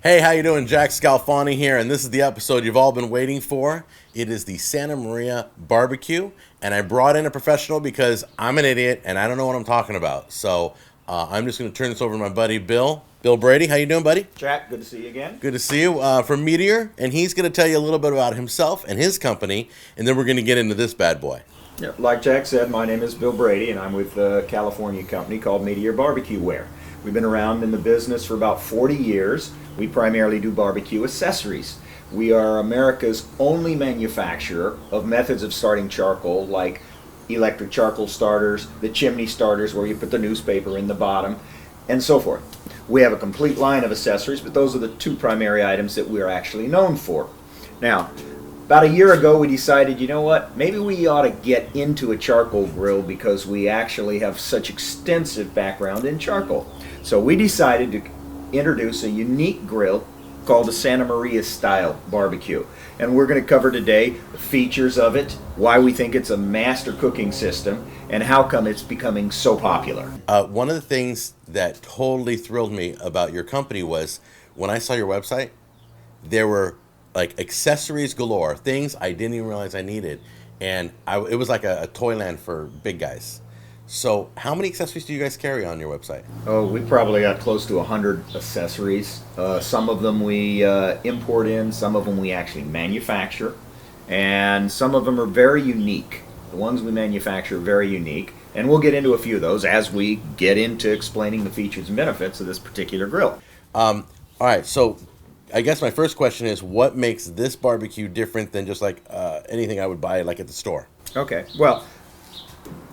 Hey, how you doing? Jack Scalfani here, and this is the episode you've all been waiting for. It is the Santa Maria Barbecue, and I brought in a professional because I'm an idiot and I don't know what I'm talking about. So I'm just going to turn this over to my buddy Bill Brady. How you doing, buddy? Jack, good to see you again. Good to see you. From Meteor, and he's going to tell you a little bit about himself and his company, and then we're going to get into this bad boy. Yeah, like Jack said, my name is Bill Brady, and I'm with a California company called Meteor BBQ Ware. We've been around in the business for about 40 years. We primarily do barbecue accessories. We are America's only manufacturer of methods of starting charcoal, like electric charcoal starters, the chimney starters where you put the newspaper in the bottom, and so forth. We have a complete line of accessories, but those are the two primary items that we're actually known for. Now, about a year ago, we decided, you know what, maybe we ought to get into a charcoal grill because we actually have such extensive background in charcoal. So we decided to introduce a unique grill called the Santa Maria style barbecue. And we're going to cover today the features of it, why we think it's a master cooking system, and how come it's becoming so popular. One of the things that totally thrilled me about your company was when I saw your website, there were like accessories galore, things I didn't even realize I needed. And it was like a toyland for big guys. So how many accessories do you guys carry on your website? Oh, we probably got close to 100 accessories. Some of them we import in, some of them we actually manufacture, and some of them are very unique. The ones we manufacture are very unique, and we'll get into a few of those as we get into explaining the features and benefits of this particular grill. All right, so I guess my first question is, what makes this barbecue different than just like anything I would buy like at the store? Okay, well,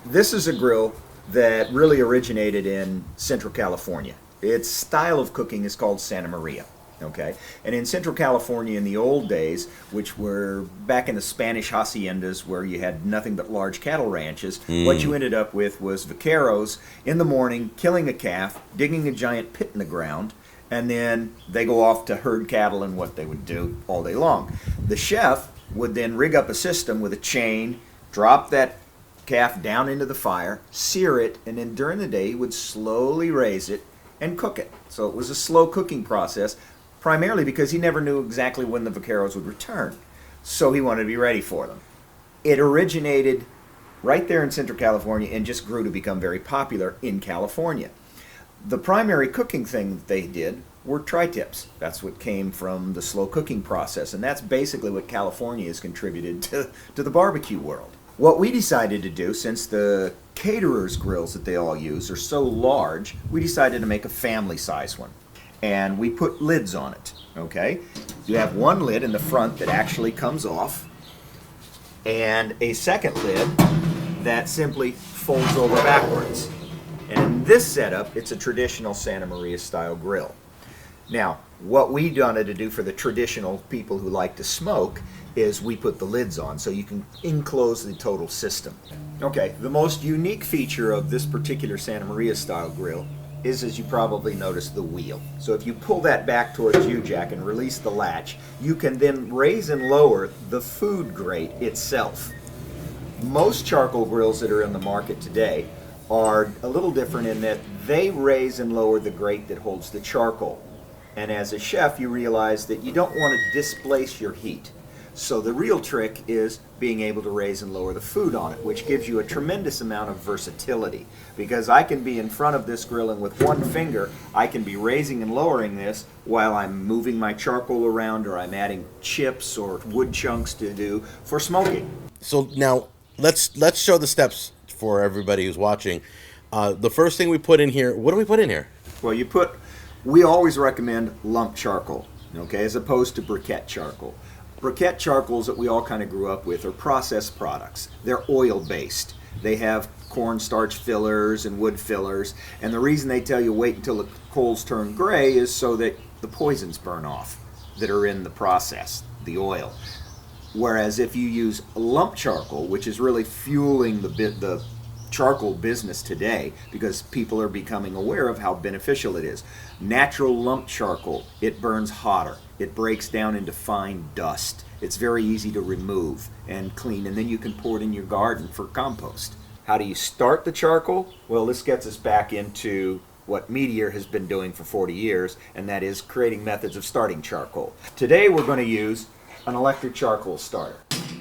this is a grill that really originated in Central California. Its style of cooking is called Santa Maria. Okay, and in Central California in the old days, which were back in the Spanish haciendas where you had nothing but large cattle ranches, what you ended up with was vaqueros in the morning killing a calf, digging a giant pit in the ground, and then they go off to herd cattle and what they would do all day long. The chef would then rig up a system with a chain, drop that calf down into the fire, sear it, and then during the day he would slowly raise it and cook it. So it was a slow cooking process, primarily because he never knew exactly when the vaqueros would return. So he wanted to be ready for them. It originated right there in Central California and just grew to become very popular in California. The primary cooking thing that they did were tri-tips. That's what came from the slow cooking process, and that's basically what California has contributed to the barbecue world. What we decided to do, since the caterers' grills that they all use are so large, we decided to make a family size one. And we put lids on it, okay? You have one lid in the front that actually comes off, and a second lid that simply folds over backwards. And in this setup, it's a traditional Santa Maria style grill. Now, what we wanted to do for the traditional people who like to smoke is we put the lids on so you can enclose the total system. Okay, the most unique feature of this particular Santa Maria style grill is, as you probably noticed, the wheel. So if you pull that back towards you, Jack, and release the latch, you can then raise and lower the food grate itself. Most charcoal grills that are in the market today are a little different in that they raise and lower the grate that holds the charcoal. And as a chef, you realize that you don't want to displace your heat. So the real trick is being able to raise and lower the food on it, which gives you a tremendous amount of versatility. Because I can be in front of this grill and with one finger, I can be raising and lowering this while I'm moving my charcoal around or I'm adding chips or wood chunks to do for smoking. So now let's show the steps for everybody who's watching. The first thing we put in here, what do we put in here? Well, we always recommend lump charcoal, okay, as opposed to briquette charcoal. Briquette charcoals that we all kind of grew up with are processed products. They're oil-based. They have cornstarch fillers and wood fillers, and the reason they tell you wait until the coals turn gray is so that the poisons burn off that are in the process, the oil. Whereas if you use lump charcoal, which is really fueling the charcoal business today because people are becoming aware of how beneficial it is. Natural lump charcoal, it burns hotter. It breaks down into fine dust. It's very easy to remove and clean, and then you can pour it in your garden for compost. How do you start the charcoal? Well, this gets us back into what Meteor has been doing for 40 years, and that is creating methods of starting charcoal. Today we're going to use an electric charcoal starter.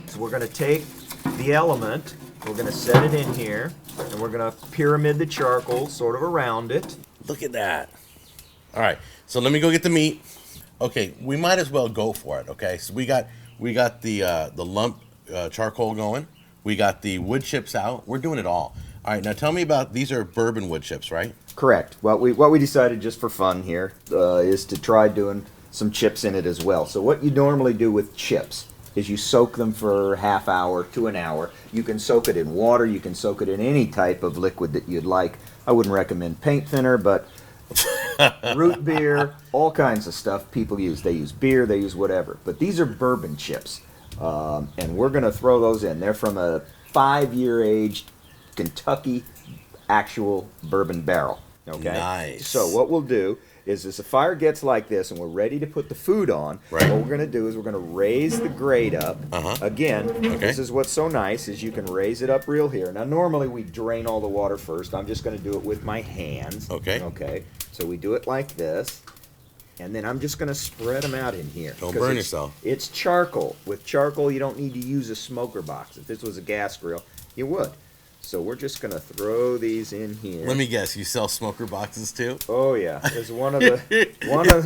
So we're going to take the element, we're going to set it in here, and we're going to pyramid the charcoal sort of around it. Look at that. All right, so let me go get the meat. Okay, we might as well go for it. Okay, so we got the lump charcoal going. We got the wood chips out. We're doing it all. All right, now tell me about, these are bourbon wood chips, right? Correct. What we decided just for fun here is to try doing some chips in it as well. So what you normally do with chips is you soak them for half hour to an hour. You can soak it in water. You can soak it in any type of liquid that you'd like. I wouldn't recommend paint thinner, but root beer, all kinds of stuff people use. They use beer, they use whatever. But these are bourbon chips, and we're going to throw those in. They're from a 5-year aged Kentucky actual bourbon barrel. Okay. Nice. So what we'll do is, as the fire gets like this and we're ready to put the food on, right, what we're going to do is we're going to raise the grate up. Again, okay, this is what's so nice is you can raise it up real here. Now normally we drain all the water first. I'm just going to do it with my hands. Okay. Okay. So we do it like this. And then I'm just going to spread them out in here. Don't burn yourself. It's charcoal. With charcoal, you don't need to use a smoker box. If this was a gas grill, you would. So we're just going to throw these in here. Let me guess, you sell smoker boxes too? Oh yeah, it's one of the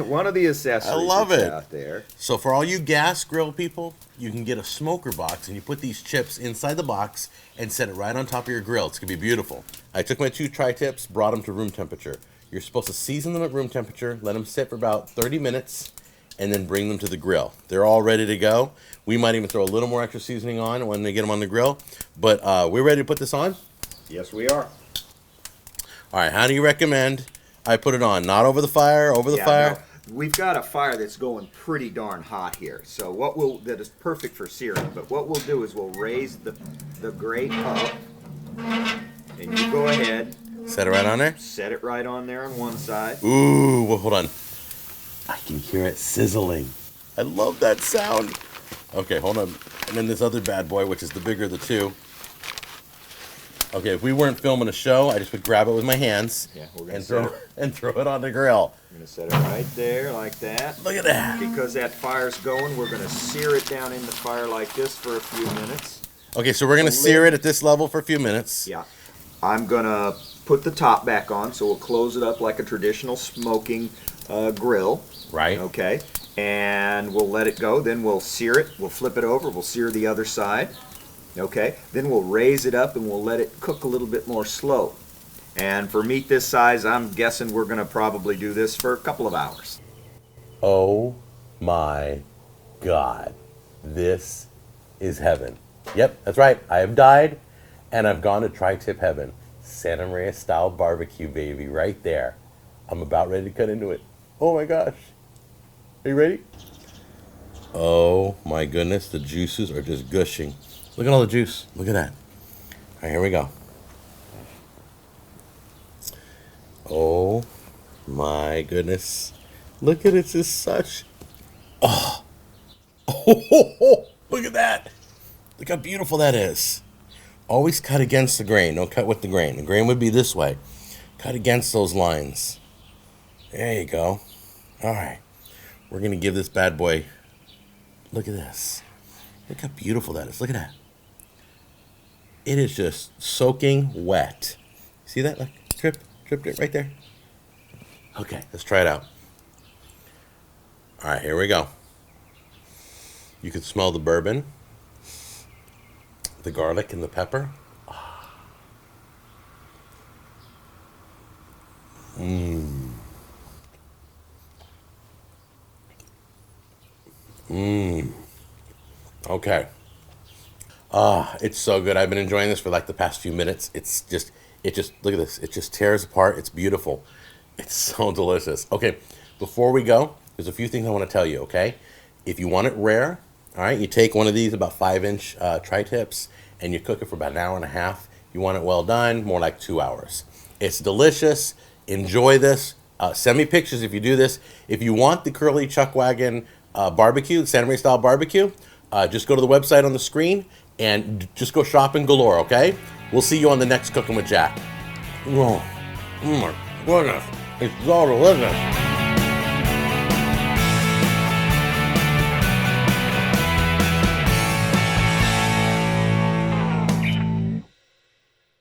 one of the accessories. I love it out there. So for all you gas grill people, you can get a smoker box and you put these chips inside the box and set it right on top of your grill. It's gonna be beautiful. I took my 2 tri-tips, brought them to room temperature. You're supposed to season them at room temperature, let them sit for about 30 minutes, and then bring them to the grill. They're all ready to go. We might even throw a little more extra seasoning on when they get them on the grill. But we're ready to put this on? Yes, we are. All right, how do you recommend I put it on? Not over the fire, over the fire? No, we've got a fire that's going pretty darn hot here. So that is perfect for searing. But what we'll do is we'll raise the grate up. And you go ahead. Set it right on there? Set it right on there on one side. Ooh, well, hold on. I can hear it sizzling. I love that sound. Okay, hold on. And then this other bad boy, which is the bigger of the two. Okay, if we weren't filming a show, I just would grab it with my hands, yeah, we're gonna and throw it on the grill. I'm going to set it right there like that. Look at that. Because that fire's going, we're going to sear it down in the fire like this for a few minutes. Okay, so we're going to sear it at this level for a few minutes. Yeah. I'm going to put the top back on, so we'll close it up like a traditional smoking grill. Right. Okay. And we'll let it go. Then we'll sear it. We'll flip it over. We'll sear the other side. Okay. Then we'll raise it up and we'll let it cook a little bit more slow. And for meat this size, I'm guessing we're going to probably do this for a couple of hours. Oh my God. This is heaven. Yep, that's right. I have died and I've gone to tri-tip heaven. Santa Maria style barbecue, baby, right there. I'm about ready to cut into it. Oh my gosh. Are you ready? Oh my goodness, the juices are just gushing. Look at all the juice. Look at that. All right, here we go. Oh my goodness. Look at it. It's just such. Oh. Oh, look at that. Look how beautiful that is. Always cut against the grain. Don't cut with the grain. The grain would be this way. Cut against those lines. There you go. All right. We're going to give this bad boy. Look at this. Look how beautiful that is. Look at that. It is just soaking wet. See that? Look, tripped it right there. Okay, let's try it out. All right, here we go. You can smell the bourbon, the garlic, and the pepper. Mmm. Mmm. Okay. It's so good. I've been enjoying this for like the past few minutes. It just, look at this. It just tears apart. It's beautiful. It's so delicious. Okay, before we go, there's a few things I want to tell you, okay? If you want it rare, all right, you take one of these about 5-inch tri-tips and you cook it for about an hour and a half. You want it well done, more like 2 hours. It's delicious. Enjoy this. Send me pictures if you do this. If you want the Curly Chuck Wagon barbecue, Santa Maria style barbecue, just go to the website on the screen and just go shopping galore, okay? We'll see you on the next Cooking with Jack. Oh my Goodness, it's so delicious.